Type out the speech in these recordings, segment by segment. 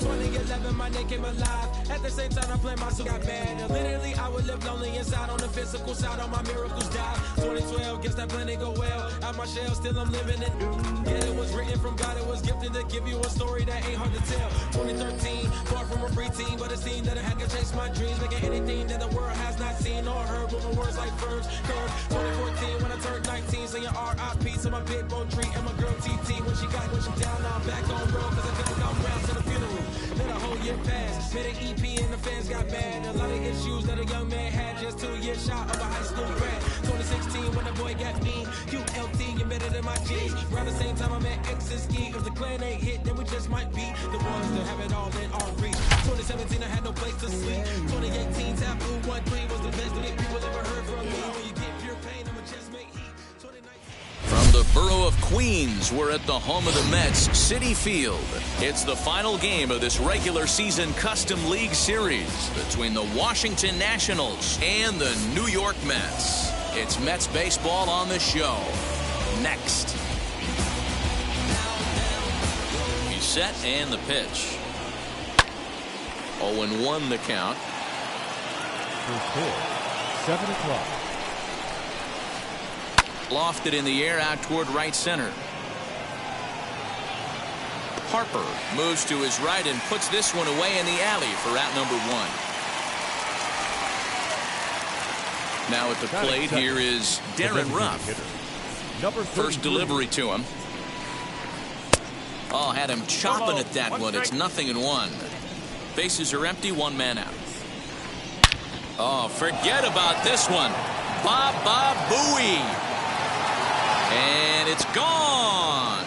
2011, my name came alive. At the same time, I played my suit got bad. And literally, I would live lonely inside. On the physical side, all my miracles died. 2012, guess that plan didn't go well. Out my shell, still I'm living it. Yeah, it was written from God. It was gifted to give you a story that ain't hard to tell. 2013, far from a preteen, but it seemed that I had to chase my dreams, making anything that the world has not seen or heard. Moving words like verbs. 2014, when I turned 19, saying R.I.P. to my big bone tree and my girl TT. When she down, now I'm back on road, cause I couldn't come round to the funeral. Let a whole year pass, made an EP and the fans got mad. A lot of issues that a young man had, just 2 years shot of a high school grad. 2016, when the boy got me, QLT, you better than my G's. Around the same time I met X and Ski. If the clan ain't hit, then we just might be the ones that have it all in our reach. 2017, I had no place to sleep. 2018, Tap Blue 1-3 was the best that people ever heard from me. When you get pure pain, I'ma just make heat. From the borough of Queens, we're at the home of the Mets, Citi Field. It's the final game of this regular season Custom League Series between the Washington Nationals and the New York Mets. It's Mets baseball on the show. Next. He's set and the pitch. 0-1 the count. First pitch, 7 o'clock. Lofted in the air out toward right center. Harper moves to his right and puts this one away in the alley for out number 1. Now at the plate here is Darren Ruff. First delivery to him. Oh, had him chopping at that one. It's 0-1. Bases are empty, 1 man out. Oh, forget about this one. Baba Booey. And it's gone.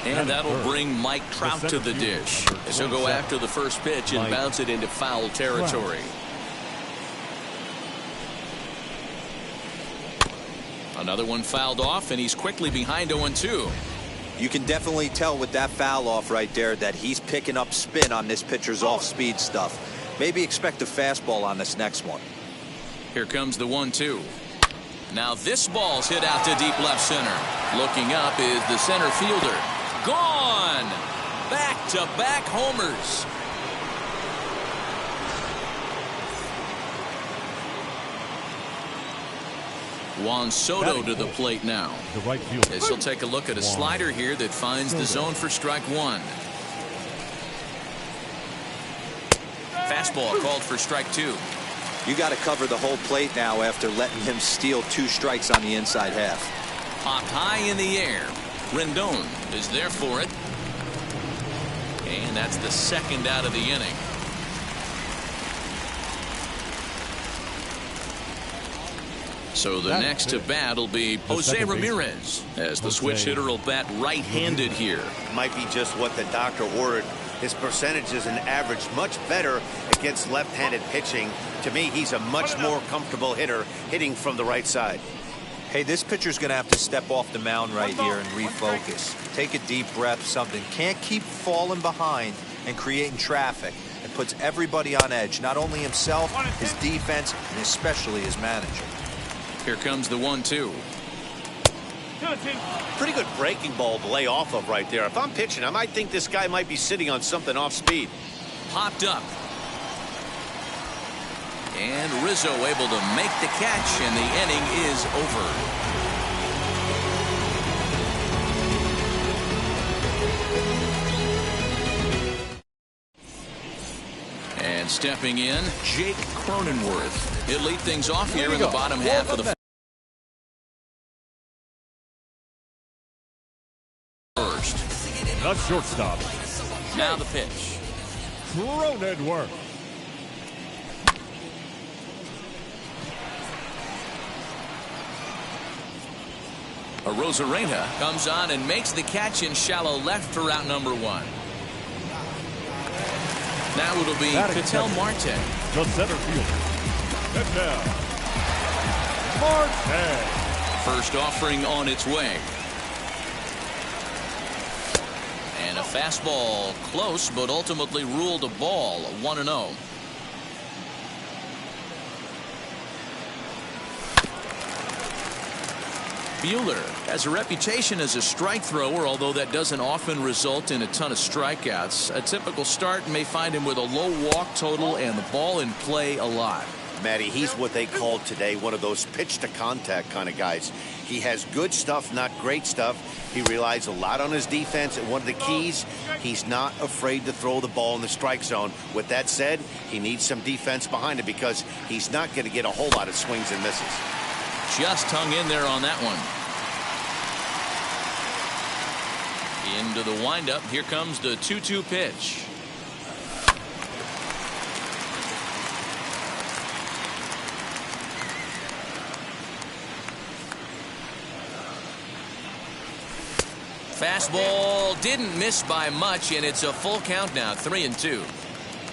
And that'll bring Mike Trout to the dish as he'll go after the first pitch and bounce it into foul territory. Another one fouled off, and he's quickly behind 0-2. You can definitely tell with that foul off right there that he's picking up spin on this pitcher's off-speed stuff. Maybe expect a fastball on this next one. Here comes the 1-2. Now this ball's hit out to deep left center. Looking up is the center fielder. Gone! Back-to-back homers. Juan Soto to the plate now. The right fielder. As he'll take a look at a slider here that finds the zone for strike 1. Fastball called for strike 2. You got to cover the whole plate now after letting him steal 2 strikes on the inside half. Popped high in the air. Rendon is there for it. And that's the second out of the inning. So the next to bat will be Jose Ramirez, as the switch hitter will bat right-handed here. Might be just what the doctor ordered. His percentages and average much better against left-handed pitching. To me, he's a much more comfortable hitter hitting from the right side. Hey, this pitcher's going to have to step off the mound right here and refocus. Take a deep breath, something. Can't keep falling behind and creating traffic. It puts everybody on edge, not only himself, his defense, and especially his manager. Here comes the 1-2. Pretty good breaking ball to lay off of right there. If I'm pitching, I might think this guy might be sitting on something off speed. Popped up. And Rizzo able to make the catch, and the inning is over. And stepping in, Jake Cronenworth. He'll lead things off here in the bottom half of the first. The shortstop. Now the pitch. Cronenworth. Arozarena comes on and makes the catch in shallow left for out number 1. Now it'll be Ketel Marte. The center fielder. And now, Marte. First offering on its way. And a fastball close, but ultimately ruled a ball. 1-0. fielder. Has a reputation as a strike thrower, although that doesn't often result in a ton of strikeouts. A typical start may find him with a low walk total and the ball in play a lot. Matty, he's what they call today one of those pitch to contact kind of guys. He has good stuff, not great stuff. He relies a lot on his defense, and one of the keys, he's not afraid to throw the ball in the strike zone. With that said, he needs some defense behind it because he's not going to get a whole lot of swings and misses. Just hung in there on that one. Into the windup. Here comes the 2-2 pitch. Fastball didn't miss by much, and it's a full count now, 3-2.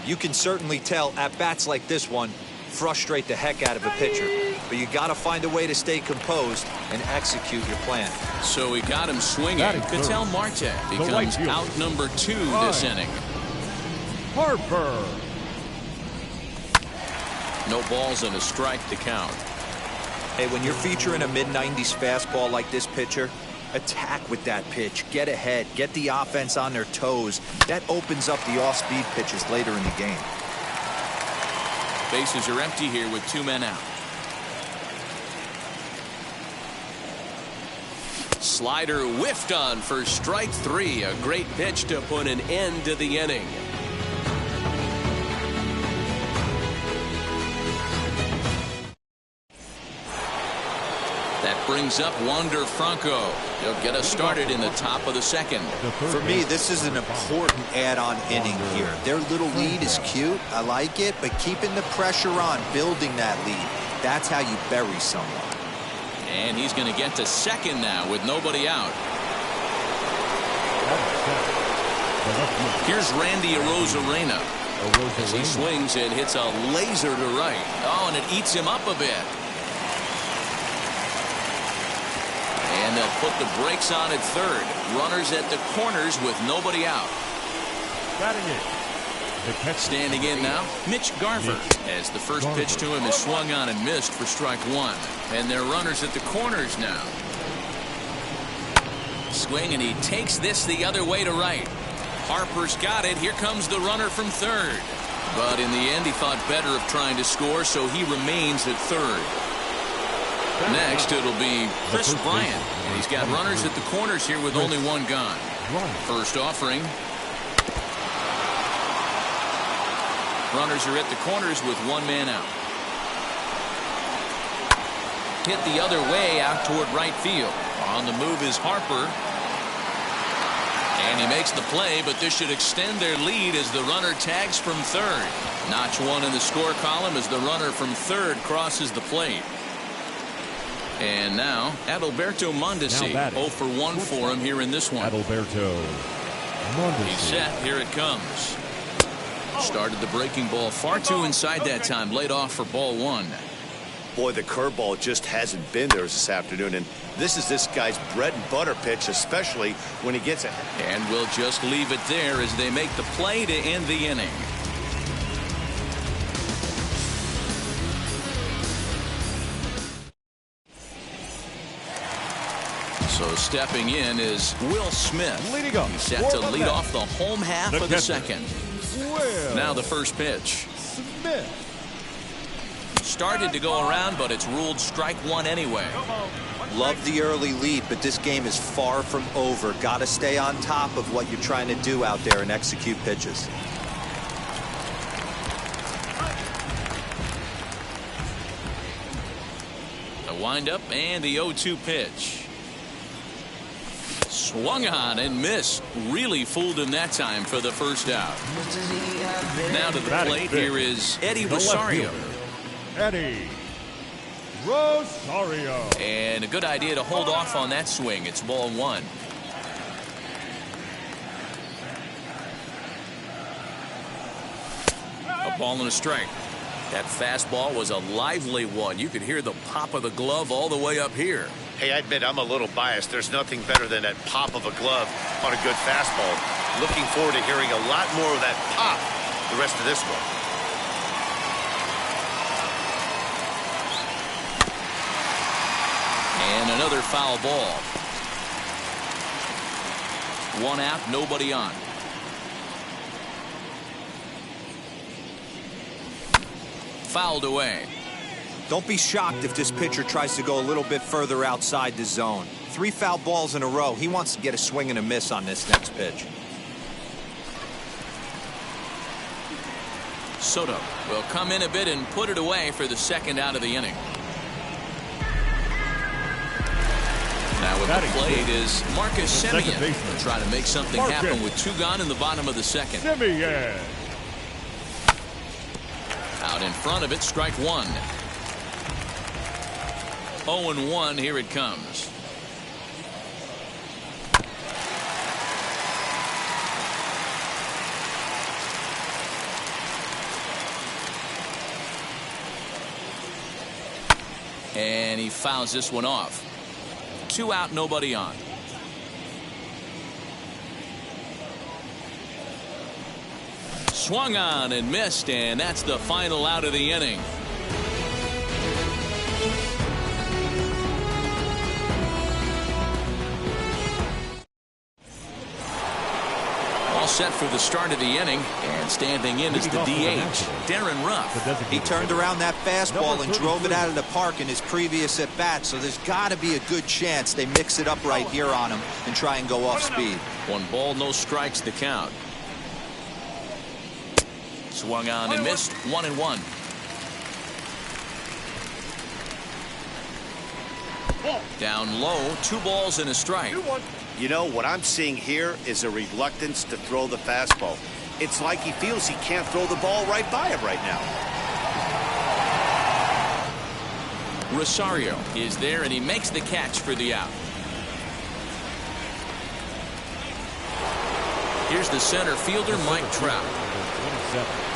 You can certainly tell at bats like this one frustrate the heck out of a pitcher, but you got to find a way to stay composed and execute your plan. So we got him swinging. Ketel Marte becomes out number 2 this inning. Harper. No balls and a strike to count. Hey, when you're featuring a mid-90s fastball like this pitcher, attack with that pitch, get ahead, get the offense on their toes. That opens up the off-speed pitches later in the game. Bases are empty here with 2 men out. Slider whiffed on for strike 3. A great pitch to put an end to the inning. That brings up Wander Franco. He'll get us started in the top of the second. For me, this is an important add-on inning here. Their little lead is cute. I like it, but keeping the pressure on, building that lead, that's how you bury someone. And he's going to get to second now with nobody out. Here's Randy Arozarena. As he swings and hits a laser to right. Oh, and it eats him up a bit. And they'll put the brakes on at third. Runners at the corners with nobody out. Standing in now, Mitch Garver, as the first pitch to him is swung on and missed for strike 1. And they're runners at the corners now. Swing, and he takes this the other way to right. Harper's got it. Here comes the runner from third. But in the end, he thought better of trying to score, so he remains at third. Next, it'll be Chris Bryant. And he's got runners at the corners here with only 1 gone. First offering. Runners are at the corners with 1 man out. Hit the other way out toward right field. On the move is Harper. And he makes the play, but this should extend their lead as the runner tags from third. Notch 1 in the score column as the runner from third crosses the plate. And now, Adalberto Mondesi, 0 for 1 for him here in this one. Adalberto Mondesi. He's set. Here it comes. Started the breaking ball far too inside that time. Laid off for ball 1. Boy, the curveball just hasn't been there this afternoon, and this is this guy's bread and butter pitch, especially when he gets it. And we'll just leave it there as they make the play to end the inning. So stepping in is Will Smith. Leading up. He's set to lead off the home half of the second. Now the first pitch. Smith. Started to go around, but it's ruled strike 1 anyway. Love the early lead, but this game is far from over. Got to stay on top of what you're trying to do out there and execute pitches. The windup and the 0-2 pitch. Swung on and missed. Really fooled him that time for the first out. Now to the plate, here is Eddie Rosario. Eddie Rosario. And a good idea to hold off on that swing. It's ball 1. A ball and a strike. That fastball was a lively one. You could hear the pop of the glove all the way up here. Hey, I admit I'm a little biased. There's nothing better than that pop of a glove on a good fastball. Looking forward to hearing a lot more of that pop the rest of this one. And Another foul ball. 1 out, nobody on. Fouled away. Don't be shocked if this pitcher tries to go a little bit further outside the zone. 3 foul balls in a row. He wants to get a swing and a miss on this next pitch. Soto will come in a bit and put it away for the 2nd out of the inning. Now with the plate is Marcus Semien, trying to make something happen with 2 gone in the bottom of the 2nd. Semien. Out in front of it, strike 1. 0-1, here it comes. And he fouls this one off. 2 out, nobody on. Swung on and missed, and that's the final out of the inning. All set for the start of the inning, and standing in is the DH, Darren Ruff. He turned around that fastball and drove it out of the park in his previous at-bat, so there's got to be a good chance they mix it up right here on him and try and go off speed. 1 ball, no strikes, the count. Swung on and missed. 1-1. Down low, 2 balls and a strike. You know, what I'm seeing here is a reluctance to throw the fastball. It's like he feels he can't throw the ball right by him right now. Rosario is there, and he makes the catch for the out. Here's the center fielder, Mike Trout.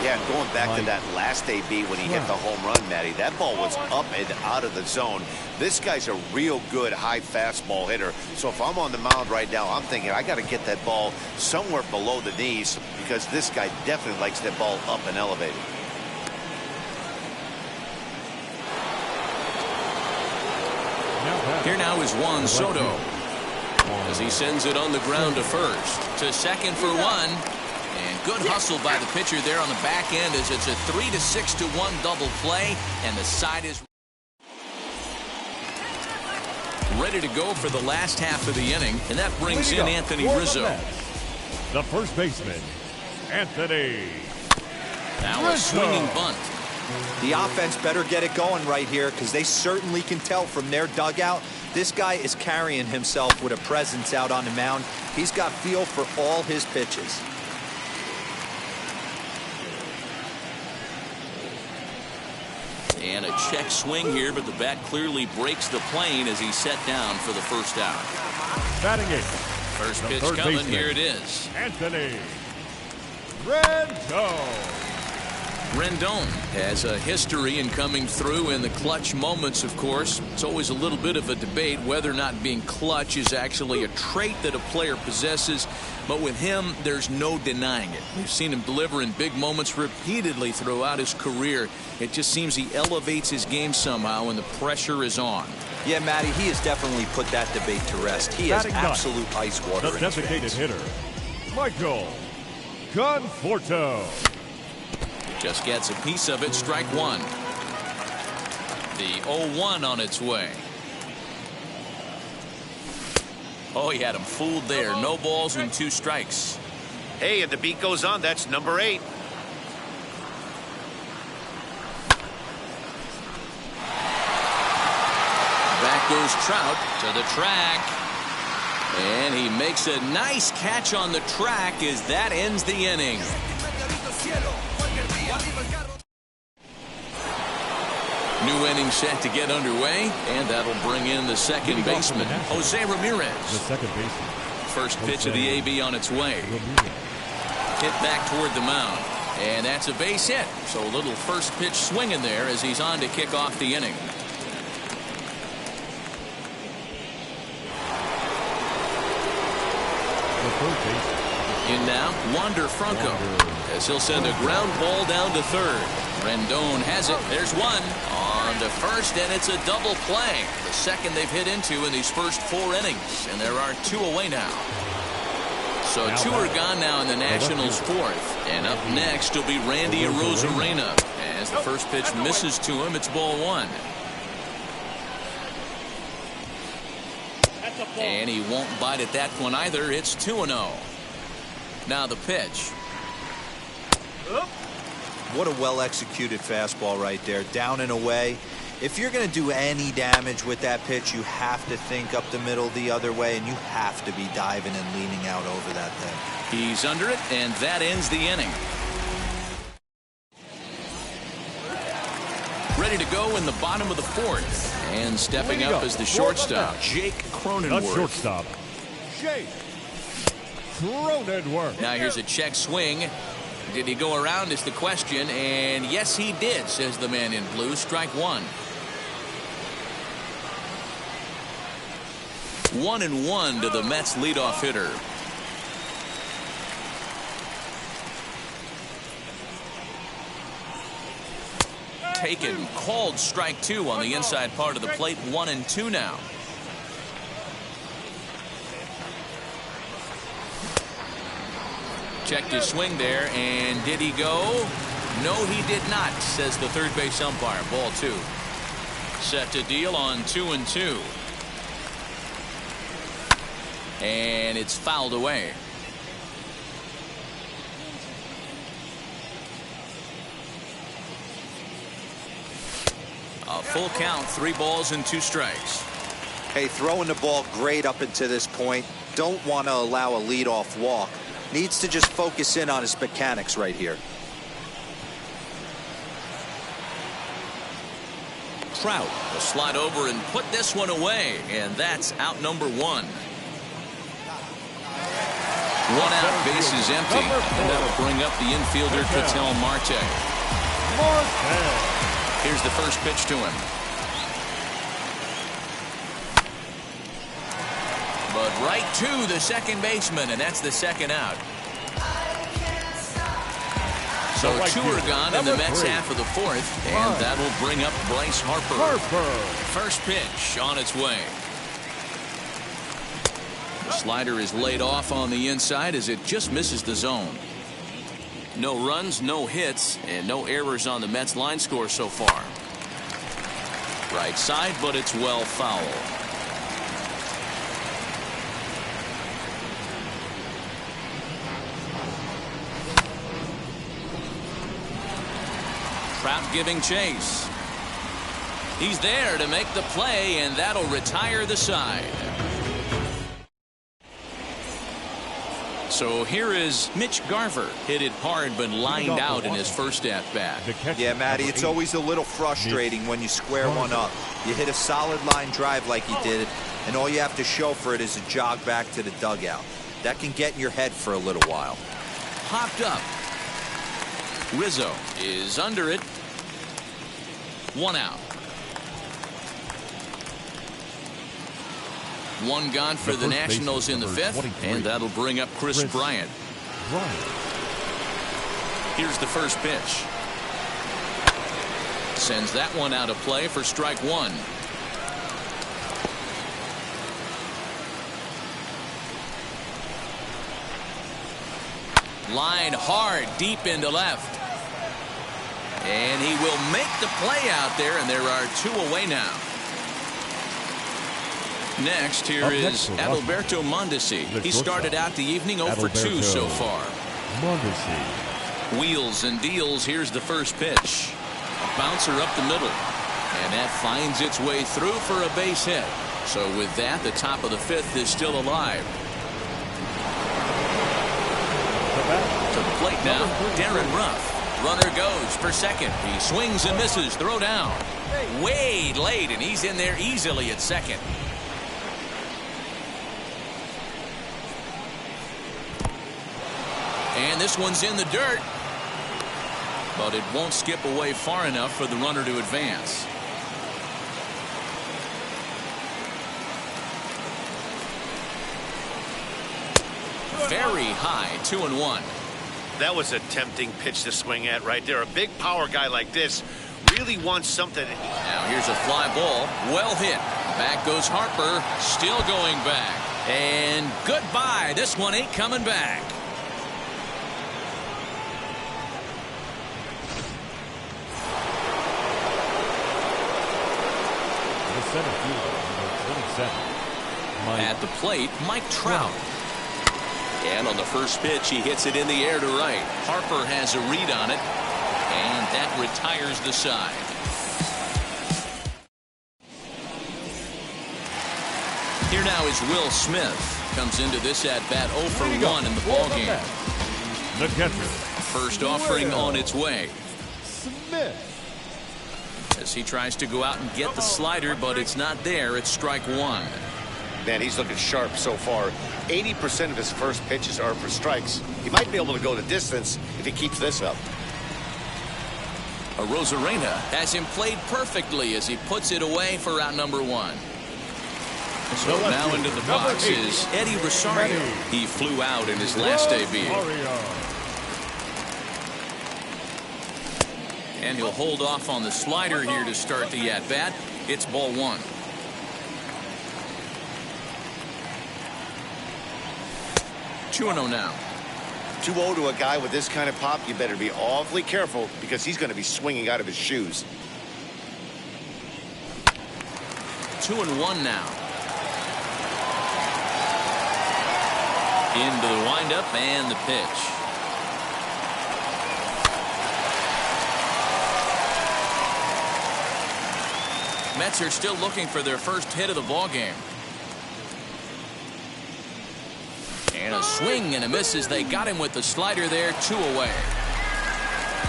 Yeah, going back to that last AB when he hit the home run, Matty, that ball was up and out of the zone. This guy's a real good high fastball hitter. So if I'm on the mound right now, I'm thinking I got to get that ball somewhere below the knees because this guy definitely likes that ball up and elevated. Here now is Juan Soto as he sends it on the ground to first. To second for 1. And good hustle by the pitcher there on the back end as it's a 3-6-1 double play, and the side is ready to go for the last half of the inning, and that brings in Anthony Rizzo. The first baseman, Anthony Now a swinging bunt. The offense better get it going right here because they certainly can tell from their dugout this guy is carrying himself with a presence out on the mound. He's got feel for all his pitches. And a check swing here, but the bat clearly breaks the plane as he's set down for the first out. Batting 8. First pitch coming. Here it is. Anthony Rendon. Rendon has a history in coming through in the clutch moments, of course. It's always a little bit of a debate whether or not being clutch is actually a trait that a player possesses. But with him, there's no denying it. We've seen him deliver in big moments repeatedly throughout his career. It just seems he elevates his game somehow when the pressure is on. Yeah, Matty, he has definitely put that debate to rest. He has absolute ice water in his veins. The designated hitter, Michael Conforto. Just gets a piece of it. Strike 1. The 0-1 on its way. Oh, he had him fooled there. No balls and 2 strikes. Hey, and the beat goes on. That's number 8. Back goes Trout to the track. And he makes a nice catch on the track as that ends the inning. New inning set to get underway, and that'll bring in the second baseman, Jose Ramirez. The second baseman. First pitch of the AB on its way. Hit back toward the mound, and that's a base hit. So a little first pitch swing in there as he's on to kick off the inning. In now, Wander Franco, as he'll send a ground ball down to third. Rendon has it. There's one on to first, and it's a double play. The second they've hit into in these first 4 innings, and there are 2 away now. So 2 are gone now in the Nationals' 4th, and up next will be Randy Arozarena. As the first pitch misses to him, it's ball 1. And he won't bite at that one either. It's 2-0. Now the pitch. What a well-executed fastball right there. Down and away. If you're going to do any damage with that pitch, you have to think up the middle the other way, and you have to be diving and leaning out over that thing. He's under it, and that ends the inning. Ready to go in the bottom of the 4th. And stepping up as the shortstop, Jake Cronenworth. The shortstop, Jake Cronenworth. Now here's a check swing. Did he go around is the question, and yes he did, says the man in blue. Strike 1. 1-1 to the Mets leadoff hitter. Taken, called strike 2 on the inside part of the plate. 1-2 now. Checked his swing there, and did he go? No, he did not, says the third base umpire. Ball 2. Set to deal on 2-2. And it's fouled away. A full count, 3 balls and 2 strikes. Hey, throwing the ball great up until this point. Don't want to allow a leadoff walk. Needs to just focus in on his mechanics right here. Trout will slide over and put this one away, and that's out number 1. 1 out, bases empty, and that'll bring up the infielder Ketel Marte. Here's the first pitch to him. But right to the second baseman, and that's the second out. So 2 are gone in the Mets half of the 4th, and that will bring up Bryce Harper. First pitch on its way. The slider is laid off on the inside as it just misses the zone. No runs, no hits, and no errors on the Mets line score so far. Right side, but it's well foul. Trout giving chase. He's there to make the play, and that'll retire the side. So here is Mitch Garver. Hit it hard but lined out in his first at-bat. Yeah, Matty, it's always a little frustrating when you square one up. You hit a solid line drive like he did, and all you have to show for it is a jog back to the dugout. That can get in your head for a little while. Popped up. Rizzo is under it. 1 out. 1 gone for the Nationals in the 5th, and that'll bring up Chris Bryant. Here's the first pitch. Sends that one out of play for strike 1. Line hard deep into left. And he will make the play out there, and there are 2 away now. Next, here is Adalberto Mondesi. He started out the evening 0 for 2 so far. Wheels and deals. Here's the first pitch. A bouncer up the middle. And that finds its way through for a base hit. So with that, the top of the 5th is still alive. To the plate now, Darren Ruff. Runner goes for second. He swings and misses. Throw down. Way late, and he's in there easily at second. And this one's in the dirt. But it won't skip away far enough for the runner to advance. Very high, 2-1. That was a tempting pitch to swing at right there. A big power guy like this really wants something. Now here's a fly ball. Well hit. Back goes Harper. Still going back. And goodbye. This one ain't coming back. The center fielder, number 27. At the plate, Mike Trout. And on the first pitch, he hits it in the air to right. Harper has a read on it, and that retires the side. Here now is Will Smith. Comes into this at-bat 0 for 1 in the ballgame. The catcher. First offering on its way. Smith. As he tries to go out and get the slider, but it's not there. It's strike one. Man, he's looking sharp so far. 80% of his first pitches are for strikes. He might be able to go the distance if he keeps this up. Arozarena has him played perfectly as he puts it away for out number one. So now into the box is Eddie Rosario. He flew out in his last debut. And he'll hold off on the slider here to start the at-bat. It's ball one. 2-0 now. 2-0 to a guy with this kind of pop, you better be awfully careful because he's going to be swinging out of his shoes. 2-1 now. Into the windup and the pitch. Mets are still looking for their first hit of the ballgame. And a swing and a miss as they got him with the slider there, 2 away.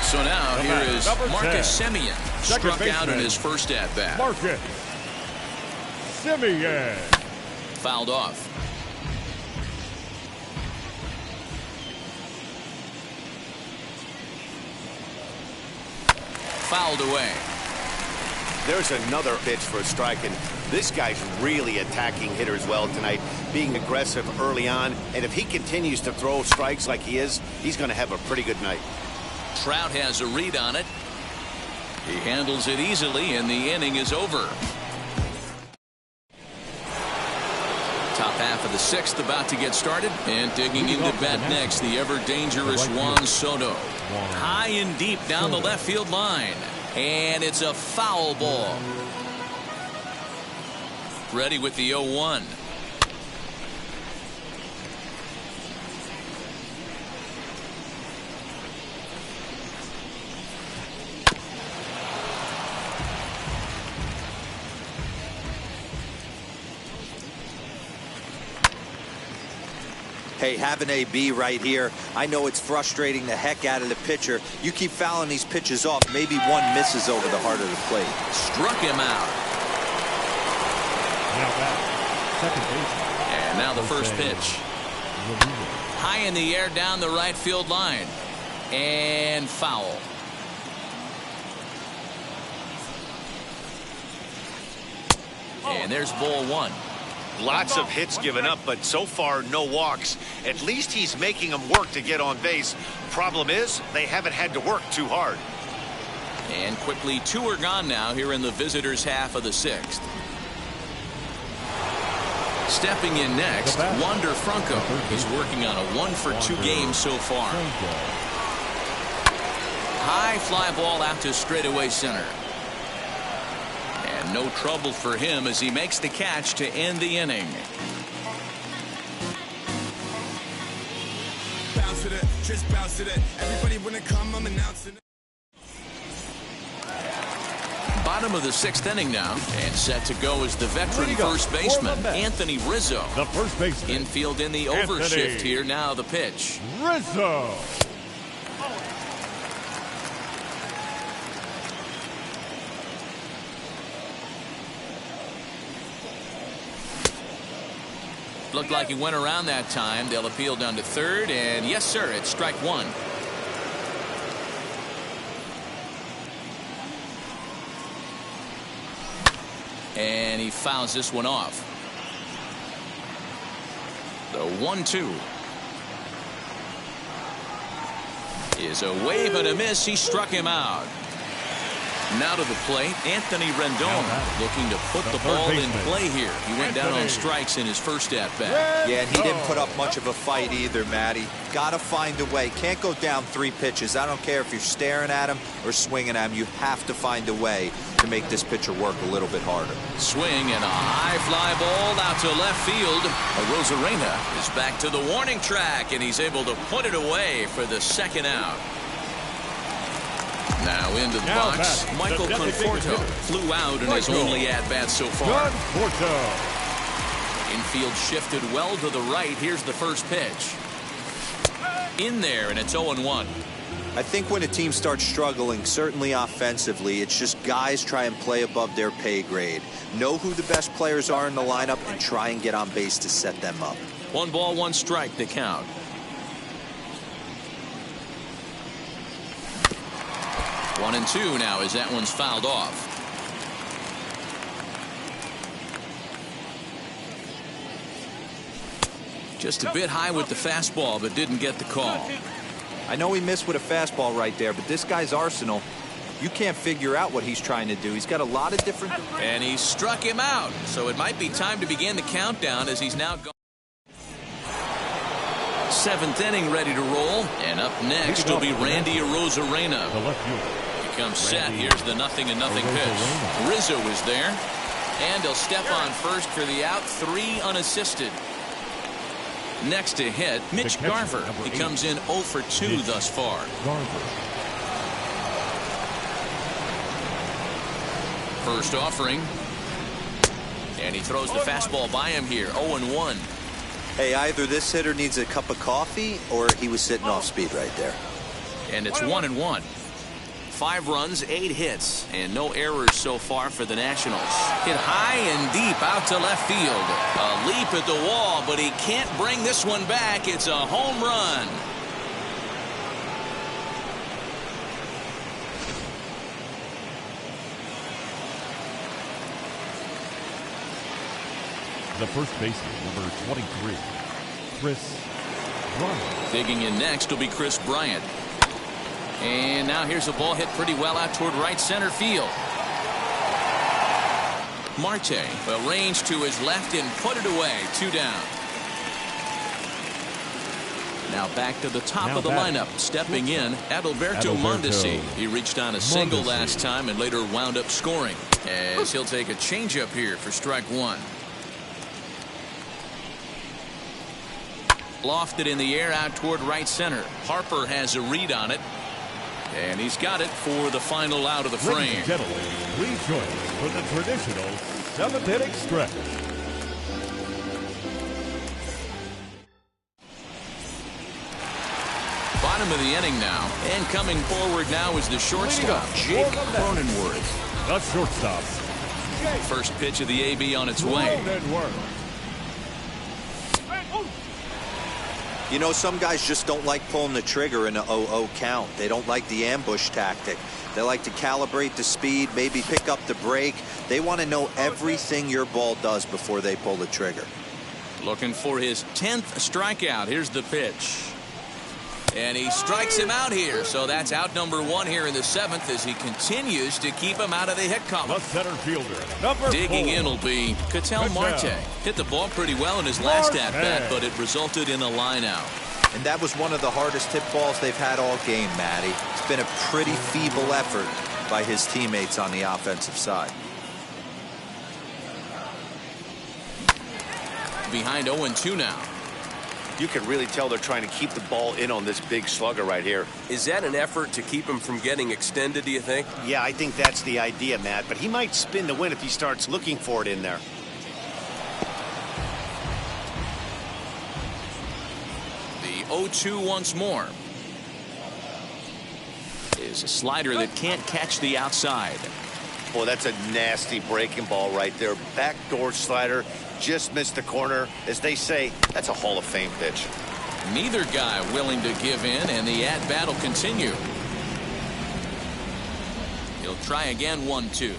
So now here is Marcus Semien, struck out in his first at-bat. Marcus Semien. Fouled off. Fouled away. There's another pitch for a strike, and this guy's really attacking hitters well tonight, being aggressive early on, and if he continues to throw strikes like he is, he's going to have a pretty good night. Trout has a read on it. He handles it easily, and the inning is over. Top half of the sixth about to get started, and digging into bat next, the ever-dangerous Juan Soto. High and deep down the left field line. And it's a foul ball. Ready with the 0-1. Hey, have an AB right here. I know it's frustrating the heck out of the pitcher. You keep fouling these pitches off, maybe one misses over the heart of the plate. Struck him out. Now back, second baseman. And now the first pitch. High in the air down the right field line. And foul. And there's ball one. Lots of hits given up, but so far no walks. At least he's making them work to get on base. Problem is, they haven't had to work too hard. And quickly, 2 are gone now here in the visitors' half of the sixth. Stepping in next, Wander Franco. He's working on a 1-for-2 game so far. High fly ball out to straightaway center. And no trouble for him as he makes the catch to end the inning. Bounce to that, just bounce to that. Everybody when it come, I'm announcing it. Bottom of the sixth inning now, and set to go is the veteran first baseman, Anthony Rizzo. The first baseman. Infield in the overshift here, now the pitch. Rizzo. Looked like he went around that time. They'll appeal down to third, and yes, sir, it's strike one. And he fouls this one off. The 1-2. is a wave and a miss. He struck him out. Now to the plate, Anthony Rendon looking to put the ball in play here. He went down on strikes in his first at-bat. Yeah, and he didn't put up much of a fight either, Matty. Got to find a way. Can't go down 3 pitches. I don't care if you're staring at him or swinging at him. You have to find a way to make this pitcher work a little bit harder. Swing and a high fly ball out to left field. Arozarena is back to the warning track, and he's able to put it away for the second out. Now into the box, Michael Conforto flew out in his only at-bat so far. Infield shifted well to the right. Here's the first pitch. In there, and it's 0-1. I think when a team starts struggling, certainly offensively, it's just guys try and play above their pay grade. Know who the best players are in the lineup and try and get on base to set them up. 1 ball, 1 strike to count. One and two now as that one's fouled off. Just a bit high with the fastball, but didn't get the call. I know he missed with a fastball right there, but this guy's arsenal, you can't figure out what he's trying to do. He's got a lot of different... And he struck him out, so it might be time to begin the countdown as he's now gone. 7th inning ready to roll, and up next will be Randy Arozarena. He comes set. Here's the 0-0 pitch. Rizzo is there, and he'll step on first for the out. 3 unassisted. Next to hit, Mitch Garver. He comes in 0 for 2 thus far. First offering, and he throws the fastball by him here. 0-1. Hey, either this hitter needs a cup of coffee or he was sitting off speed right there. And it's 1-1. 5 runs, 8 hits, and no errors so far for the Nationals. Hit high and deep out to left field. A leap at the wall, but he can't bring this one back. It's a home run. The first baseman, number 23, Kris Bryant. Digging in next will be Kris Bryant. And now here's a ball hit pretty well out toward right center field. Marte will range to his left and put it away. 2 down. Now back to the top of the lineup. Stepping in, Adalberto Mondesi. He reached on a single last time and later wound up scoring. As he'll take a changeup here for strike 1. Lofted in the air out toward right center. Harper has a read on it. And he's got it for the final out of the frame. Ladies and gentlemen, please join us for the traditional 7th inning stretch. Bottom of the inning now. And coming forward now is the shortstop, Jake Cronenworth. The shortstop. First pitch of the AB on its way. You know, some guys just don't like pulling the trigger in a 0-0 count. They don't like the ambush tactic. They like to calibrate the speed, maybe pick up the break. They want to know everything your ball does before they pull the trigger. Looking for his 10th strikeout. Here's the pitch. And he strikes him out here. So that's out number 1 here in the 7th as he continues to keep him out of the hit column. The center fielder, number 4. Digging in will be Ketel Marte. Hit the ball pretty well in his last at-bat, but it resulted in a line out. And that was one of the hardest hit balls they've had all game, Matty. It's been a pretty feeble effort by his teammates on the offensive side. Behind 0-2 now. You can really tell they're trying to keep the ball in on this big slugger right here. Is that an effort to keep him from getting extended, do you think? Yeah, I think that's the idea, Matt. But he might spin to win if he starts looking for it in there. The 0-2 once more. Is a slider that can't catch the outside. Boy, that's a nasty breaking ball right there. Backdoor slider. Just missed the corner. As they say, that's a Hall of Fame pitch. Neither guy willing to give in, and the at-bat will continue. He'll try again. 1-2.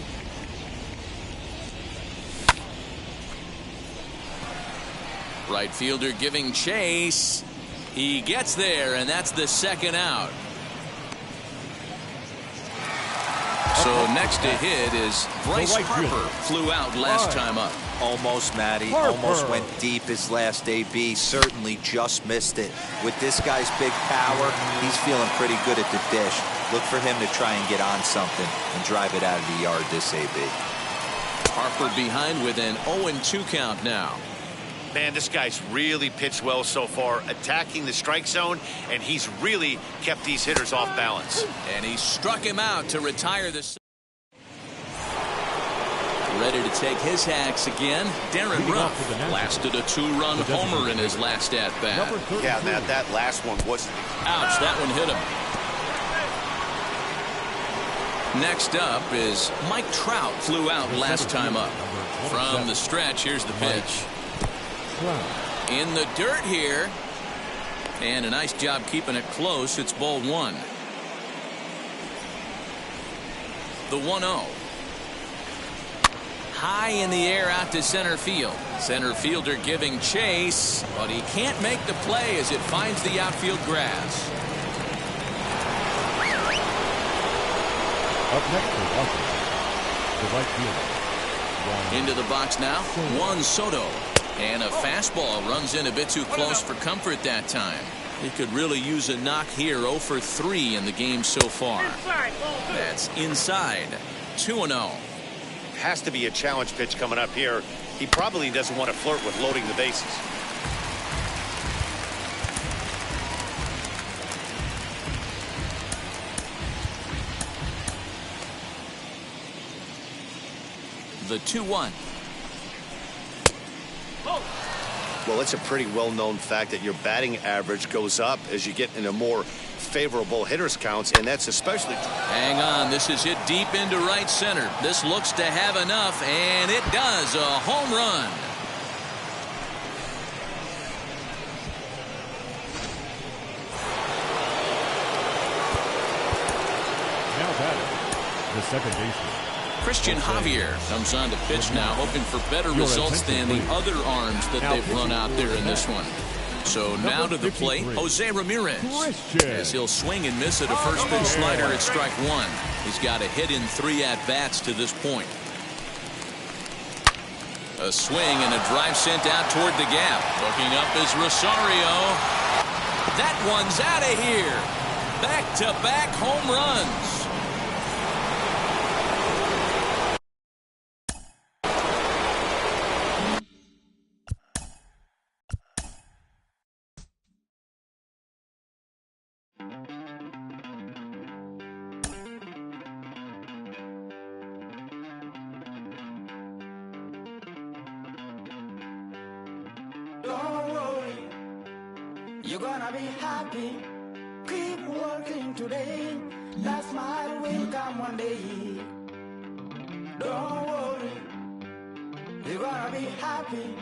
Right fielder giving chase. He gets there, and that's the second out. So next to hit is Bryce Harper. Flew out last time up. Almost, Matty. Almost went deep his last AB. Certainly just missed it. With this guy's big power, he's feeling pretty good at the dish. Look for him to try and get on something and drive it out of the yard this AB. Harper behind with an 0-2 count now. Man, this guy's really pitched well so far, attacking the strike zone, and he's really kept these hitters off balance. And he struck him out to retire this. Ready to take his hacks again. Darren Ruff blasted a 2-run homer in his last at-bat. Yeah, that last one was... Ouch, that one hit him. Next up is Mike Trout. Flew out last time up. From the stretch, here's the pitch. In the dirt here. And a nice job keeping it close. It's ball 1. The 1-0. High in the air out to center field. Center fielder giving chase, but he can't make the play as it finds the outfield grass. Up next for Washington, the right fielder. Into the box now, Juan Soto. And a fastball runs in a bit too close for comfort that time. He could really use a knock here. 0 for 3 in the game so far. That's inside. 2-0. Has to be a challenge pitch coming up here. He probably doesn't want to flirt with loading the bases. The 2-1. Well, it's a pretty well-known fact that your batting average goes up as you get into more favorable hitters counts, and that's especially... Hang on, this is hit deep into right center. This looks to have enough, and it does. A home run. Now batting, the second baseman. Christian Javier comes on to pitch now, hoping for better results than the other arms that they've run out there in this one. So now to the plate, Jose Ramirez, as he'll swing and miss at a first pitch slider at strike 1. He's got a hit in 3 at-bats to this point. A swing and a drive sent out toward the gap. Looking up is Rosario. That one's out of here. Back-to-back home runs. Don't worry, you're gonna be happy. Keep working today. That smile will come one day. Don't worry, you're gonna be happy.